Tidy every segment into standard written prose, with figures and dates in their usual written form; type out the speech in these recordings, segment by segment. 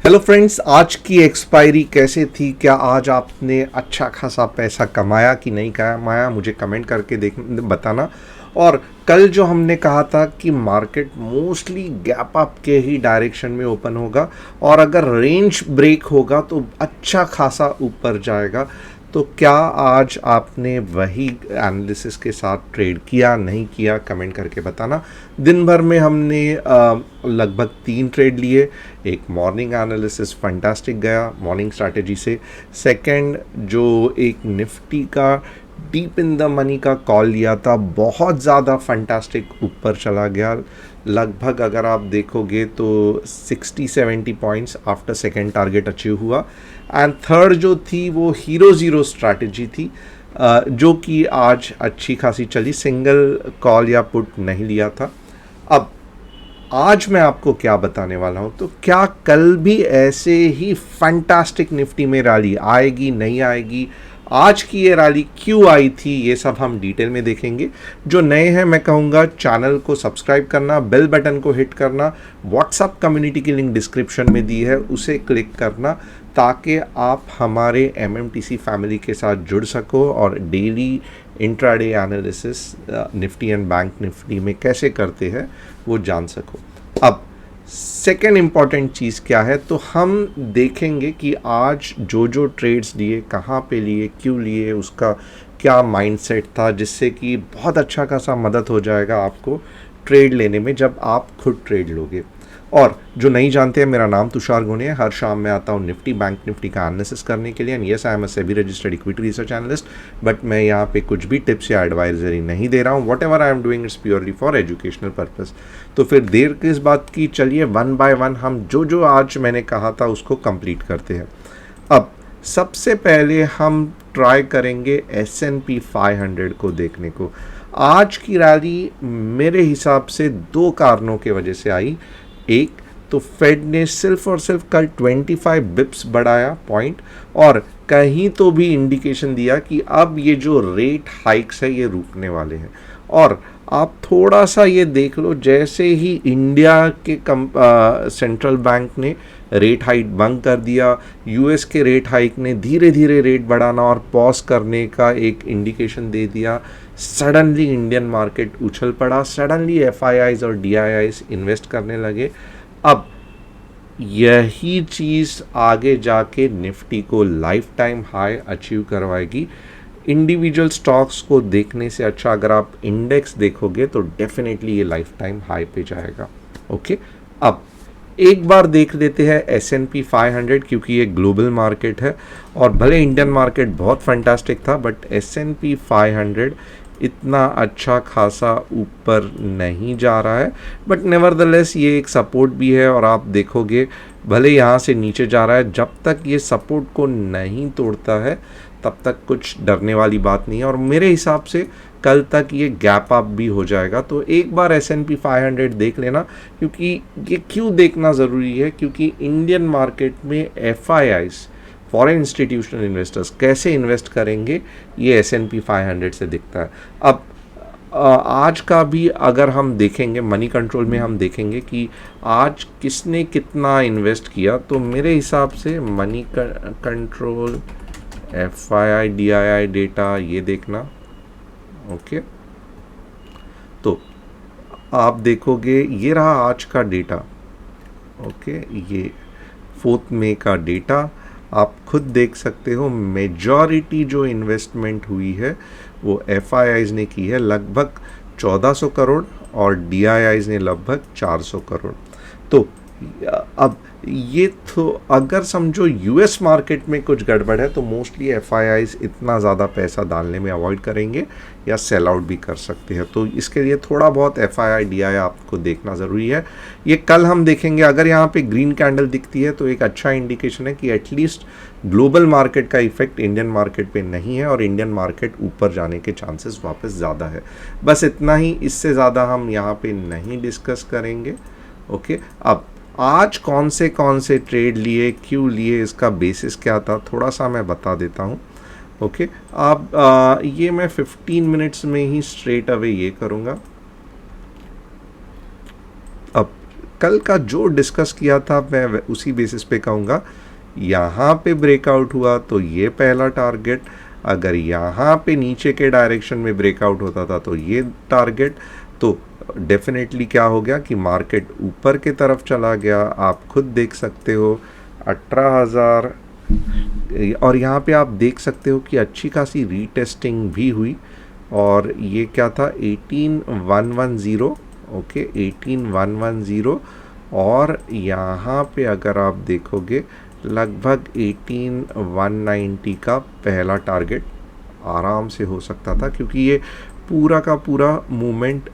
Hello friends, आज की expiry कैसे थी? क्या आज आपने अच्छा खासा पैसा कमाया कि नहीं कमाया? मुझे कमेंट करके देख बताना। और कल जो हमने कहा था कि मार्केट मोस्टली गैप अप के ही डायरेक्शन में ओपन होगा और अगर रेंज ब्रेक होगा तो अच्छा खासा ऊपर जाएगा। तो क्या आज आपने वही एनालिसिस के साथ ट्रेड किया नहीं किया? कमेंट करके बताना। दिन भर में हमने लगभग 3 ट्रेड लिए। एक मॉर्निंग एनालिसिस फंटास्टिक गया मॉर्निंग स्ट्रैटेजी से। सेकंड जो एक निफ्टी का डीप इन द मनी का कॉल लिया था, बहुत ज़्यादा फंटास्टिक ऊपर चला गया। लगभग अगर आप देखोगे तो 60-70 points after second target achieve हुआ। एंड थर्ड जो थी वो हीरो ज़ीरो स्ट्रैटेजी थी, जो कि आज अच्छी खासी चली। सिंगल कॉल या पुट नहीं लिया था। अब आज मैं आपको क्या बताने वाला हूं, तो क्या कल भी ऐसे ही फंटास्टिक निफ्टी में रैली आएगी नहीं आएगी, आज की ये रैली क्यों आई थी, ये सब हम डिटेल में देखेंगे। जो नए हैं मैं कहूँगा चैनल को सब्सक्राइब करना, बेल बटन को हिट करना, व्हाट्सएप कम्युनिटी की लिंक डिस्क्रिप्शन में दी है उसे क्लिक करना, ताकि आप हमारे एमएमटीसी फैमिली के साथ जुड़ सको और daily intraday analysis Nifty and bank Nifty में कैसे करते हैं वो जान सको। अब सेकेंड इम्पॉर्टेंट चीज़ क्या है, तो हम देखेंगे कि आज जो जो ट्रेड्स लिए, कहाँ पे लिए, क्यों लिए, उसका क्या माइंडसेट था, जिससे कि बहुत अच्छा खासा मदद हो जाएगा आपको ट्रेड लेने में जब आप खुद ट्रेड लोगे। और जो नहीं जानते हैं, मेरा नाम तुषार गोने है। हर शाम मैं आता हूँ निफ्टी बैंक निफ्टी का एनालिसिस करने के लिए। And yes, I am a SEBI registered equity research analyst, but मैं यहाँ पे कुछ भी टिप्स या एडवाइजरी नहीं दे रहा हूँ। What ever I am doing it's purely for educational purpose. तो फिर देर किस बात की, चलिए वन बाय वन हम जो जो आज मैंने कहा था उसको कंप्लीट करते हैं। अब सबसे पहले हम ट्राई करेंगे S&P 500 को देखने को। आज की रैली मेरे हिसाब से दो कारणों के वजह से आई। एक तो फेड ने सिर्फ और सिर्फ कल 25 बिप्स बढ़ाया पॉइंट, और कहीं तो भी इंडिकेशन दिया कि अब ये जो रेट हाइक्स है ये रुकने वाले हैं। और आप थोड़ा सा ये देख लो, जैसे ही इंडिया के सेंट्रल बैंक ने रेट हाइक बंद कर दिया, यूएस के रेट हाइक ने धीरे धीरे रेट बढ़ाना और पॉज करने का एक इंडिकेशन दे दिया, सडनली इंडियन मार्केट उछल पड़ा। सडनली एफआईआईज और डीआईआईज इन्वेस्ट करने लगे। अब यही चीज़ आगे जाके निफ्टी को लाइफ टाइम हाई अचीव करवाएगी। इंडिविजुअल स्टॉक्स को देखने से अच्छा अगर आप इंडेक्स देखोगे तो डेफिनेटली ये लाइफ टाइम हाई पे जाएगा। ओके, अब एक बार देख लेते हैं S&P 500, क्योंकि ये ग्लोबल मार्केट है और भले इंडियन मार्केट बहुत फंटास्टिक था, बट S&P 500 इतना अच्छा खासा ऊपर नहीं जा रहा है। बट नेवरदलेस ये एक सपोर्ट भी है, और आप देखोगे भले यहाँ से नीचे जा रहा है, जब तक ये सपोर्ट को नहीं तोड़ता है तब तक कुछ डरने वाली बात नहीं है। और मेरे हिसाब से कल तक ये गैप अप भी हो जाएगा। तो एक बार S&P 500 देख लेना, क्योंकि ये क्यों देखना ज़रूरी है, क्योंकि इंडियन मार्केट में FIIs फॉरेन इंस्टीट्यूशनल इन्वेस्टर्स कैसे इन्वेस्ट करेंगे ये S&P 500 से दिखता है। अब आज का भी अगर हम देखेंगे मनी कंट्रोल में, हम देखेंगे कि आज किसने कितना इन्वेस्ट किया। तो मेरे हिसाब से money control FII DII data ये देखना। ओके, तो आप देखोगे ये रहा आज का डेटा। ओके, ये 4 मई का डेटा आप खुद देख सकते हो। मेजॉरिटी जो इन्वेस्टमेंट हुई है वो FIIs ने की है, लगभग 1400 करोड़, और DIIs ने लगभग 400 करोड़। तो अब ये तो अगर समझो यूएस मार्केट में कुछ गड़बड़ है तो मोस्टली FIIs इतना ज़्यादा पैसा डालने में अवॉइड करेंगे या सेल आउट भी कर सकते हैं। तो इसके लिए थोड़ा बहुत FII DII आपको देखना ज़रूरी है। ये कल हम देखेंगे, अगर यहाँ पे ग्रीन कैंडल दिखती है तो एक अच्छा इंडिकेशन है कि एटलीस्ट ग्लोबल मार्केट का इफेक्ट इंडियन मार्केट पे नहीं है और इंडियन मार्केट ऊपर जाने के चांसेस वापस ज़्यादा है। बस इतना ही, इससे ज़्यादा हम यहाँ पे नहीं डिस्कस करेंगे। ओके, अब आज कौन से ट्रेड लिए, क्यों लिए, इसका बेसिस क्या था, थोड़ा सा मैं बता देता हूँ। ओके, आप ये मैं 15 मिनट्स में ही स्ट्रेट अवे ये करूँगा। अब कल का जो डिस्कस किया था मैं उसी बेसिस पे कहूँगा, यहाँ पे ब्रेकआउट हुआ तो ये पहला टारगेट, अगर यहाँ पे नीचे के डायरेक्शन में ब्रेकआउट होता था तो ये टारगेट, तो डेफिनेटली क्या हो गया कि मार्केट ऊपर के तरफ चला गया। आप खुद देख सकते हो 18,000, और यहाँ पे आप देख सकते हो कि अच्छी खासी रीटेस्टिंग भी हुई, और ये क्या था 18,110, ओके 18,110, और यहाँ पे अगर आप देखोगे लगभग 18,190 का पहला टारगेट आराम से हो सकता था, क्योंकि ये पूरा का पूरा मूवमेंट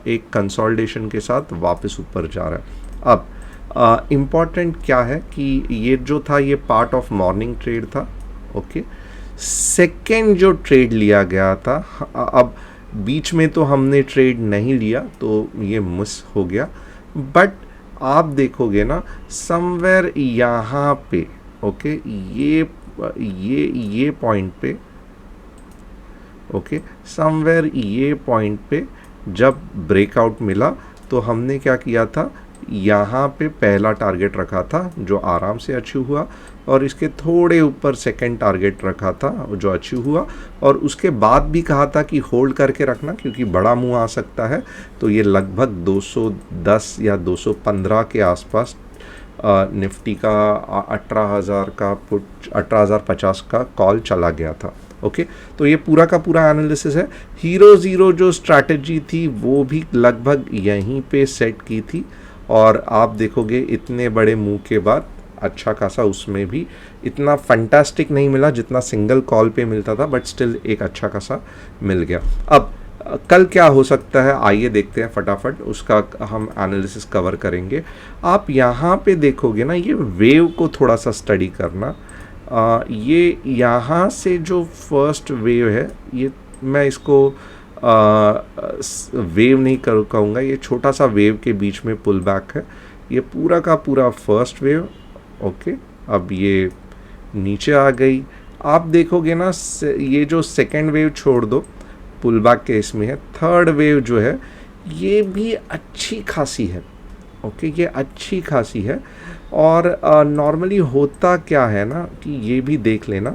एक कंसोलिडेशन के साथ वापस ऊपर जा रहा है। अब इम्पॉर्टेंट क्या है कि ये जो था ये पार्ट ऑफ मॉर्निंग ट्रेड था, ओके। सेकेंड जो ट्रेड लिया गया था, अब बीच में तो हमने ट्रेड नहीं लिया तो ये मिस हो गया, बट आप देखोगे ना समवेयर यहाँ पे, ओके, ये पॉइंट पे, ओके, समवेयर ये पॉइंट पे जब ब्रेकआउट मिला तो हमने क्या किया था, यहाँ पे पहला टारगेट रखा था जो आराम से अचीव हुआ, और इसके थोड़े ऊपर सेकंड टारगेट रखा था जो अचीव हुआ, और उसके बाद भी कहा था कि होल्ड करके रखना क्योंकि बड़ा मूव आ सकता है। तो ये लगभग 210 या 215 के आसपास निफ्टी का 18,000 का पुट 18,050 का कॉल चला गया था, ओके। तो ये पूरा का पूरा एनालिसिस है। हीरो ज़ीरो जो स्ट्रैटेजी थी वो भी लगभग यहीं पे सेट की थी, और आप देखोगे इतने बड़े मूव के बाद अच्छा खासा उसमें भी इतना फंटास्टिक नहीं मिला जितना सिंगल कॉल पे मिलता था, बट स्टिल एक अच्छा खासा मिल गया। अब कल क्या हो सकता है आइए देखते हैं फटाफट, उसका हम एनालिसिस कवर करेंगे। आप यहाँ पे देखोगे ना, ये वेव को थोड़ा सा स्टडी करना। ये यहाँ से जो फर्स्ट वेव है, ये मैं इसको वेव नहीं कहूँगा, ये छोटा सा वेव के बीच में पुल बैक है। ये पूरा का पूरा फर्स्ट वेव, ओके। अब ये नीचे आ गई, आप देखोगे ना ये जो सेकेंड वेव छोड़ दो, पुल बैक के इसमें है। थर्ड वेव जो है ये भी अच्छी खासी है, ओके, ये अच्छी खासी है। और नॉर्मली होता क्या है ना कि ये भी देख लेना,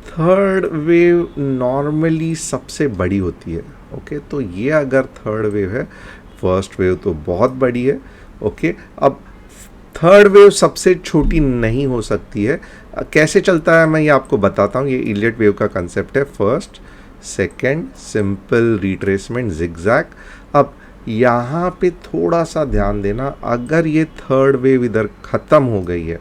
थर्ड वेव नॉर्मली सबसे बड़ी होती है, ओके। तो ये अगर थर्ड वेव है, फर्स्ट वेव तो बहुत बड़ी है, ओके। अब थर्ड वेव सबसे छोटी नहीं हो सकती है। कैसे चलता है मैं ये आपको बताता हूँ। ये इलियट वेव का कंसेप्ट है, first second simple retracement zigzag. अब यहाँ पे थोड़ा सा ध्यान देना, अगर ये थर्ड वेव इधर ख़त्म हो गई है,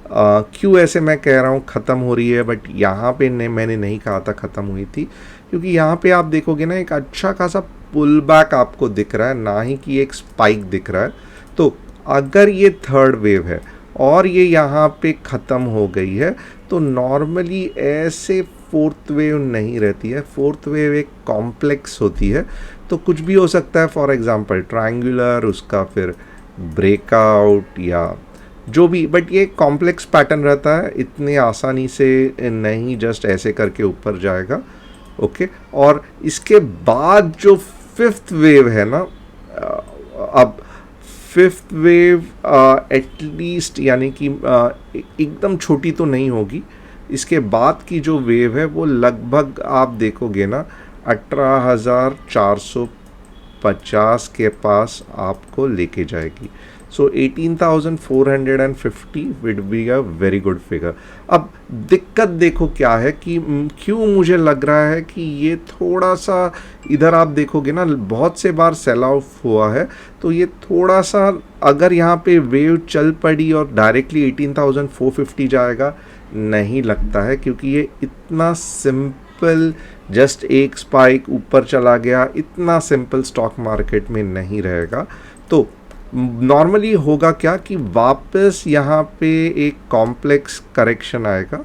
क्यों ऐसे मैं कह रहा हूँ ख़त्म हो रही है, बट यहाँ पे मैंने नहीं कहा था ख़त्म हुई थी, क्योंकि यहाँ पे आप देखोगे ना एक अच्छा खासा पुल बैक आपको दिख रहा है, ना ही कि एक स्पाइक दिख रहा है। तो अगर ये थर्ड वेव है और ये यहाँ पे ख़त्म हो गई है तो नॉर्मली ऐसे फोर्थ वेव नहीं रहती है। फोर्थ वेव एक कॉम्प्लेक्स होती है, तो कुछ भी हो सकता है, फॉर एग्जांपल ट्रायंगुलर, उसका फिर ब्रेकआउट या जो भी, बट ये कॉम्प्लेक्स पैटर्न रहता है, इतने आसानी से नहीं जस्ट ऐसे करके ऊपर जाएगा, ओके। और इसके बाद जो फिफ्थ वेव है ना, अब फिफ्थ वेव एटलीस्ट यानी कि एकदम छोटी तो नहीं होगी। इसके बाद की जो वेव है वो लगभग आप देखोगे ना 18,450 के पास आपको लेके जाएगी। So 18,450 would be a very good figure. अब दिक्कत देखो क्या है कि क्यों मुझे लग रहा है कि ये थोड़ा सा इधर आप देखोगे ना, बहुत से बार सेल ऑफ हुआ है, तो ये थोड़ा सा अगर यहाँ पे वेव चल पड़ी और डायरेक्टली 18,450 जाएगा, नहीं लगता है, क्योंकि ये इतना सिंपल जस्ट एक स्पाइक ऊपर चला गया, इतना सिंपल स्टॉक मार्केट में नहीं रहेगा। तो नॉर्मली होगा क्या कि वापस यहाँ पे एक कॉम्प्लेक्स करेक्शन आएगा,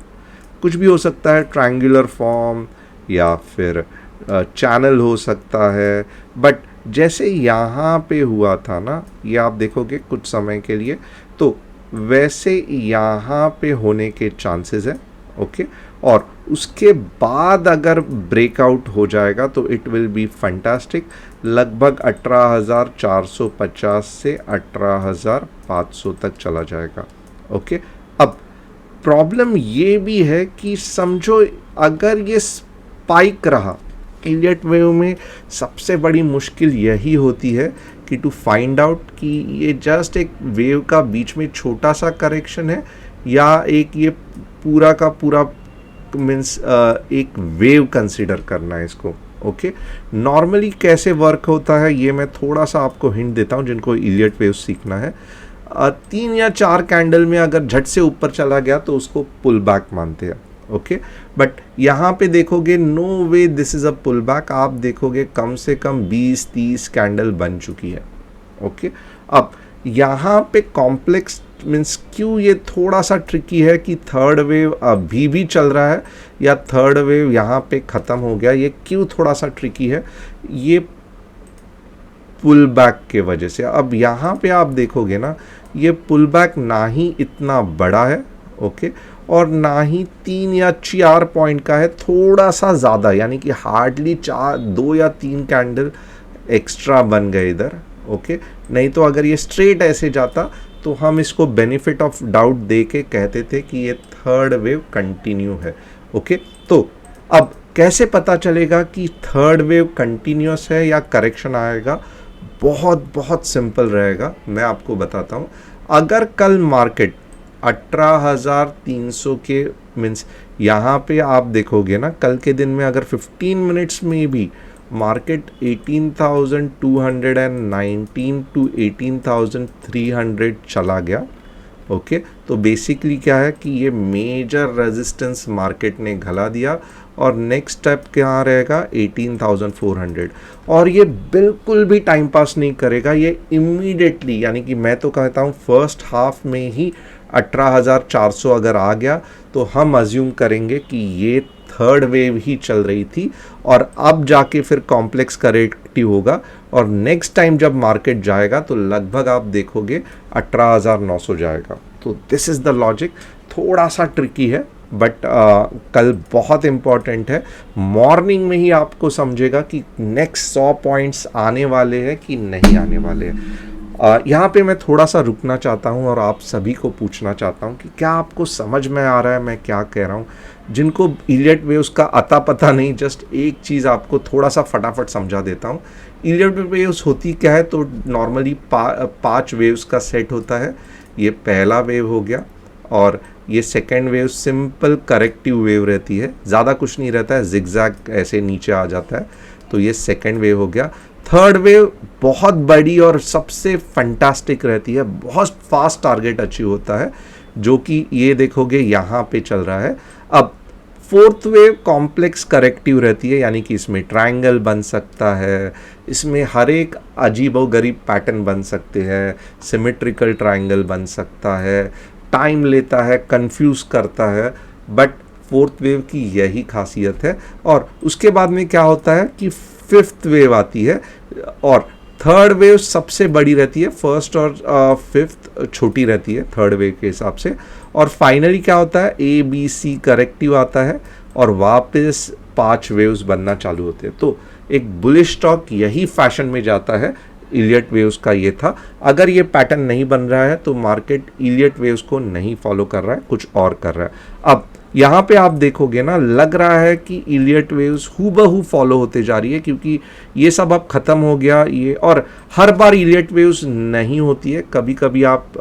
कुछ भी हो सकता है, ट्रायंगुलर फॉर्म या फिर चैनल हो सकता है, बट जैसे यहाँ पे हुआ था ना, ये आप देखोगे कुछ समय के लिए, तो वैसे यहाँ पे होने के चांसेस है, ओके। और उसके बाद अगर ब्रेकआउट हो जाएगा तो इट विल बी फैंटास्टिक। लगभग 18,450 से 18,500 तक चला जाएगा। ओके, अब प्रॉब्लम ये भी है कि समझो अगर ये स्पाइक रहा, इलियट वेव में सबसे बड़ी मुश्किल यही होती है कि टू फाइंड आउट कि ये जस्ट एक वेव का बीच में छोटा सा करेक्शन है या एक ये पूरा का पूरा मीन्स एक वेव कंसिडर करना है इसको। ओके, नॉर्मली कैसे वर्क होता है ये मैं थोड़ा सा आपको हिंट देता हूँ जिनको इलियट वेव सीखना है। 3 या 4 कैंडल में अगर झट से ऊपर चला गया तो उसको पुल बैक मानते हैं। ओके, बट यहाँ पे देखोगे no way this is a pull back, आप देखोगे कम से कम 20-30 कैंडल बन चुकी है। ओके, अब यहाँ पे कॉम्प्लेक्स मीन्स क्यों ये थोड़ा सा ट्रिकी है कि थर्ड वेव अभी भी चल रहा है या थर्ड वेव यहाँ पे ख़त्म हो गया, ये क्यों थोड़ा सा ट्रिकी है, ये पुल बैक के वजह से। अब यहाँ पे आप देखोगे ना, ये पुल बैक ना ही इतना बड़ा है, ओके, और ना ही 3 या 4 पॉइंट का है, थोड़ा सा ज़्यादा, यानी कि हार्डली 2 या 3 कैंडल एक्स्ट्रा बन गए इधर। ओके, नहीं तो अगर ये स्ट्रेट ऐसे जाता तो हम इसको बेनिफिट ऑफ डाउट दे के कहते थे कि ये थर्ड वेव कंटिन्यू है। ओके, तो अब कैसे पता चलेगा कि थर्ड वेव कंटिन्यूस है या करेक्शन आएगा? बहुत बहुत सिंपल रहेगा, मैं आपको बताता हूँ। अगर कल मार्केट 18,300 के मीन्स यहाँ पे आप देखोगे ना, कल के दिन में अगर 15 मिनट्स में भी मार्केट 18,219 टू 18,300 चला गया, ओके, तो बेसिकली क्या है कि ये मेजर रेजिस्टेंस मार्केट ने घला दिया और नेक्स्ट स्टेप क्या रहेगा 18,400, और ये बिल्कुल भी टाइम पास नहीं करेगा, ये इमीडिएटली, यानी कि मैं तो कहता हूँ फर्स्ट हाफ में ही 18,400 अगर आ गया तो हम अज्यूम करेंगे कि ये थर्ड वेव ही चल रही थी और अब जाके फिर कॉम्प्लेक्स करेक्टिव होगा, और नेक्स्ट टाइम जब मार्केट जाएगा तो लगभग आप देखोगे 18,900 जाएगा। तो दिस इज़ द लॉजिक, थोड़ा सा ट्रिकी है बट कल बहुत इम्पॉर्टेंट है। मॉर्निंग में ही आपको समझेगा कि नेक्स्ट 100 पॉइंट्स आने वाले हैं कि नहीं आने वाले हैं। यहाँ पे मैं थोड़ा सा रुकना चाहता हूँ और आप सभी को पूछना चाहता हूँ कि क्या आपको समझ में आ रहा है मैं क्या कह रहा हूँ? जिनको इलियट वेव्स का अता पता नहीं, जस्ट एक चीज़ आपको थोड़ा सा फटाफट समझा देता हूँ। इलियट वेव्स होती क्या है, तो नॉर्मली 5 वेव्स का सेट होता है। ये पहला वेव हो गया और ये second wave simple corrective wave रहती है, ज़्यादा कुछ नहीं रहता है, जिगजैग ऐसे नीचे आ जाता है, तो ये सेकेंड वेव हो गया। थर्ड वेव बहुत बड़ी और सबसे फंटास्टिक रहती है, बहुत फास्ट टारगेट अचीव होता है, जो कि ये देखोगे यहाँ पे चल रहा है। अब फोर्थ वेव कॉम्प्लेक्स करेक्टिव रहती है, यानी कि इसमें ट्रायंगल बन सकता है, इसमें हर एक अजीबोगरीब पैटर्न बन सकते हैं, सिमेट्रिकल ट्रायंगल बन सकता है, टाइम लेता है, कंफ्यूज करता है, बट फोर्थ वेव की यही खासियत है। और उसके बाद में क्या होता है कि फिफ्थ वेव आती है और थर्ड वेव सबसे बड़ी रहती है, फर्स्ट और फिफ्थ छोटी रहती है थर्ड वेव के हिसाब से। और फाइनली क्या होता है, ABC करेक्टिव आता है और वापस 5 वेव्स बनना चालू होते हैं। तो एक बुलिश स्टॉक यही फैशन में जाता है, इलियट वेव्स का ये था। अगर ये पैटर्न नहीं बन रहा है तो मार्केट इलियट वेव्स को नहीं फॉलो कर रहा है, कुछ और कर रहा है। अब यहाँ पे आप देखोगे ना, लग रहा है कि इलियट वेव्स हूबहू फॉलो होते जा रही है, क्योंकि ये सब अब ख़त्म हो गया ये, और हर बार इलियट वेव्स नहीं होती है, कभी कभी आप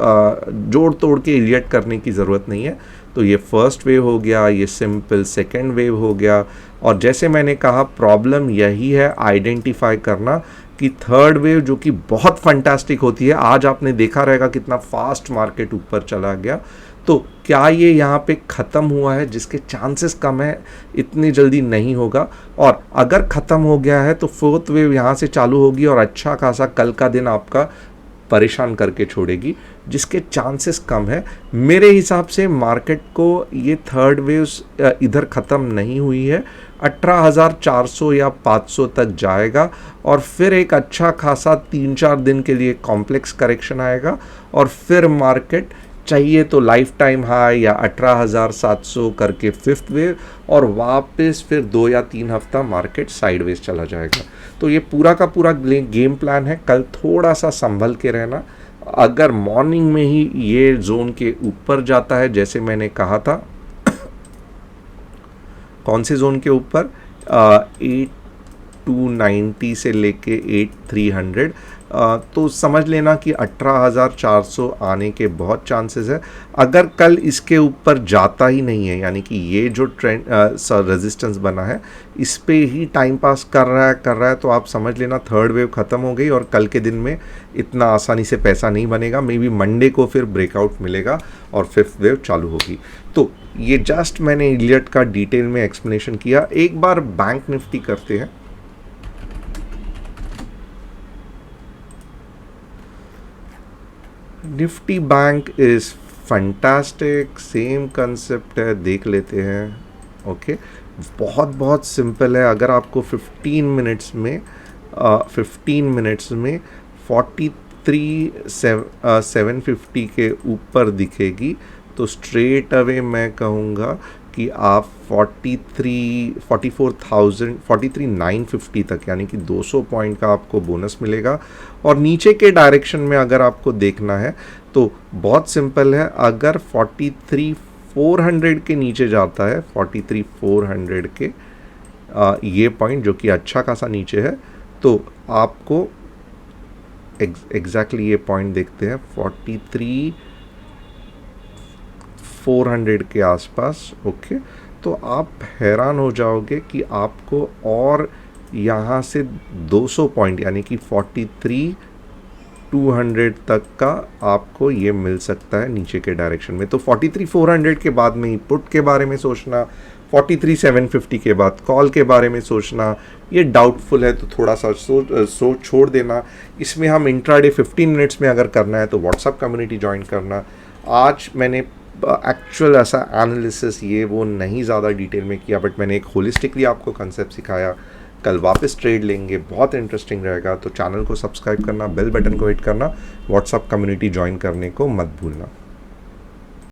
जोड़ तोड़ के इलियट करने की ज़रूरत नहीं है। तो ये फर्स्ट वेव हो गया, ये सिंपल सेकेंड वेव हो गया, और जैसे मैंने कहा प्रॉब्लम यही है आइडेंटिफाई करना कि थर्ड वेव जो कि बहुत फंटास्टिक होती है, आज आपने देखा रहेगा कितना फास्ट मार्केट ऊपर चला गया, तो क्या ये यहाँ पे ख़त्म हुआ है, जिसके चांसेस कम है, इतनी जल्दी नहीं होगा। और अगर ख़त्म हो गया है तो फोर्थ वेव यहाँ से चालू होगी और अच्छा खासा कल का दिन आपका परेशान करके छोड़ेगी, जिसके चांसेस कम है। मेरे हिसाब से मार्केट को ये थर्ड वेव्स इधर ख़त्म नहीं हुई है, 18,400 या 500 तक जाएगा और फिर एक अच्छा खासा 3-4 दिन के लिए कॉम्प्लेक्स करेक्शन आएगा और फिर मार्केट चाहिए तो लाइफ टाइम हाई या 18,700 करके फिफ्थ वेव, और वापस फिर 2 या 3 हफ्ता मार्केट साइडवेज चला जाएगा। तो ये पूरा का पूरा गेम प्लान है। कल थोड़ा सा संभल के रहना। अगर मॉर्निंग में ही ये जोन के ऊपर जाता है, जैसे मैंने कहा था, कौन से जोन के ऊपर, 8,290 से लेके 8,300, तो समझ लेना कि 18,400 आने के बहुत चांसेस है। अगर कल इसके ऊपर जाता ही नहीं है, यानी कि ये जो ट्रेंड रेजिस्टेंस बना है इस पे ही टाइम पास कर रहा है, तो आप समझ लेना थर्ड वेव ख़त्म हो गई और कल के दिन में इतना आसानी से पैसा नहीं बनेगा। मे बी मंडे को फिर ब्रेकआउट मिलेगा और फिफ्थ वेव चालू होगी। तो ये जस्ट मैंने इलियट का डिटेल में एक्सप्लेनेशन किया। एक बार बैंक निफ्टी करते हैं। Nifty bank is fantastic, same concept है, देख लेते हैं। ओके, बहुत सिंपल है। अगर आपको 15 मिनट्स में 43,750 के ऊपर दिखेगी तो स्ट्रेट अवे मैं कहूँगा कि आप 43,950 तक, यानी कि 200 पॉइंट का आपको बोनस मिलेगा। और नीचे के डायरेक्शन में अगर आपको देखना है तो बहुत सिंपल है। अगर 43,400 के नीचे जाता है, 43,400 के ये पॉइंट जो कि अच्छा खासा नीचे है, तो आपको एग्जैक्टली ये पॉइंट देखते हैं 43,400 के आसपास। ओके, तो आप हैरान हो जाओगे कि आपको और यहाँ से 200 पॉइंट, यानी कि 43,200 तक का आपको ये मिल सकता है नीचे के डायरेक्शन में। तो 43,400 के बाद में ही पुट के बारे में सोचना, 43,750 के बाद कॉल के बारे में सोचना ये डाउटफुल है, तो थोड़ा सा सोच छोड़ देना। इसमें हम इंट्राडे 15 मिनट्स में अगर करना है तो व्हाट्सअप कम्युनिटी ज्वाइन करना। आज मैंने एक्चुअल ऐसा एनालिसिस ये वो नहीं ज़्यादा डिटेल में किया, बट मैंने एक होलिस्टिकली आपको कंसेप्ट सिखाया। कल वापस ट्रेड लेंगे, बहुत इंटरेस्टिंग रहेगा। तो चैनल को सब्सक्राइब करना, बेल बटन को हिट करना, व्हाट्सअप कम्युनिटी ज्वाइन करने को मत भूलना।